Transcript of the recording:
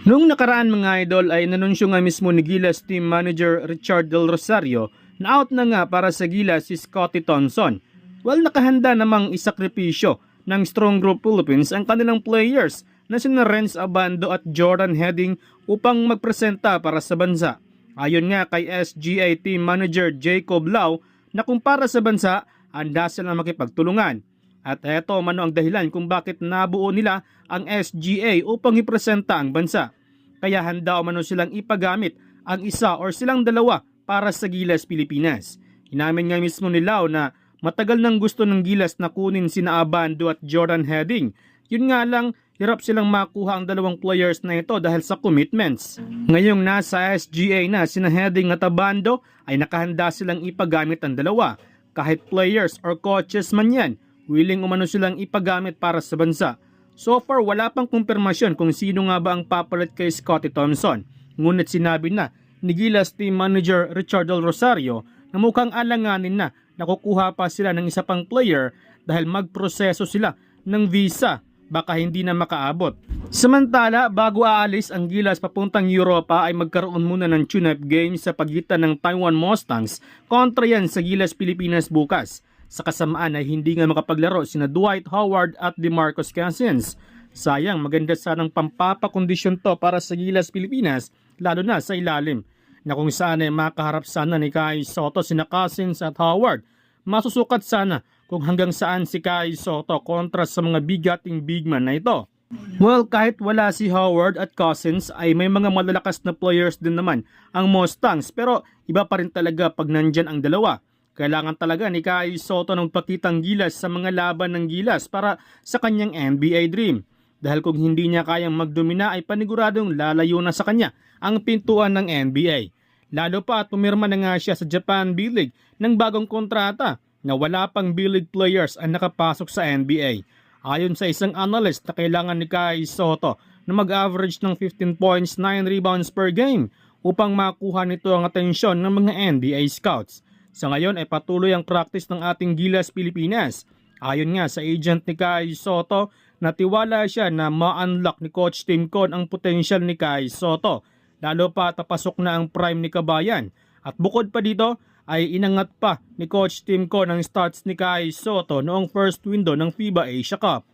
Noong nakaraan mga idol ay nanunsyo nga mismo ni Gilas team manager Richard Del Rosario na out na nga para sa Gilas si Scottie Thompson. Well, nakahanda namang isakripisyo ng Strong Group Philippines ang kanilang players na sina Renz Abando at Jordan Heading upang magpresenta para sa bansa. Ayon nga kay SGA team manager Jacob Lau na kung para sa bansa, handa sila makipagtulungan. At eto mano ang dahilan kung bakit nabuo nila ang SGA upang ipresenta ang bansa. Kaya handa umano silang ipagamit ang isa or silang dalawa para sa Gilas Pilipinas. Inamin nga mismo ni Lau na matagal nang gusto ng Gilas na kunin sina Abando at Jordan Heading. Yun nga lang, hirap silang makuha ang dalawang players na ito dahil sa commitments. Ngayong nasa SGA na sina Heading at Abando ay nakahanda silang ipagamit ang dalawa. Kahit players or coaches man yan, willing umano silang ipagamit para sa bansa. So far, wala pang kumpirmasyon kung sino nga ba ang papalit kay Scottie Thompson. Ngunit sinabi na ni Gilas team manager Richard Del Rosario na mukhang alanganin na nakukuha pa sila ng isa pang player dahil magproseso sila ng visa, baka hindi na makaabot. Samantala, bago aalis ang Gilas papuntang Europa ay magkaroon muna ng tune-up game sa pagitan ng Taiwan Mustangs kontra yan sa Gilas Pilipinas bukas. Sa kasamaan ay hindi nga makapaglaro sina Dwight Howard at DeMarcus Cousins. Sayang, maganda sanang pampapakondisyon to para sa Gilas Pilipinas, lalo na sa ilalim, na kung saan ay makaharap sana ni Kai Sotto sina Cousins at Howard. Masusukat sana kung hanggang saan si Kai Sotto kontra sa mga bigating bigman na ito. Well, kahit wala si Howard at Cousins ay may mga malalakas na players din naman ang Mustangs, pero iba pa rin talaga pag nandyan ang dalawa. Kailangan talaga ni Kai Sotto ng pakitang Gilas sa mga laban ng Gilas para sa kanyang NBA dream. Dahil kung hindi niya kayang magdomina ay paniguradong lalayo na sa kanya ang pintuan ng NBA. Lalo pa at pumirma na nga siya sa Japan B-League ng bagong kontrata na wala pang B-League players ang nakapasok sa NBA. Ayon sa isang analyst na kailangan ni Kai Sotto na mag-average ng 15 points, 9 rebounds per game upang makuha nito ang atensyon ng mga NBA scouts. Sa ngayon ay patuloy ang practice ng ating Gilas Pilipinas. Ayon nga sa agent ni Kai Sotto, natiwala siya na ma-unlock ni Coach Tim Con ang potensyal ni Kai Sotto. Lalo pa tapasok na ang prime ni Kabayan. At bukod pa dito ay inangat pa ni Coach Tim Con ang stats ni Kai Sotto noong first window ng FIBA Asia Cup.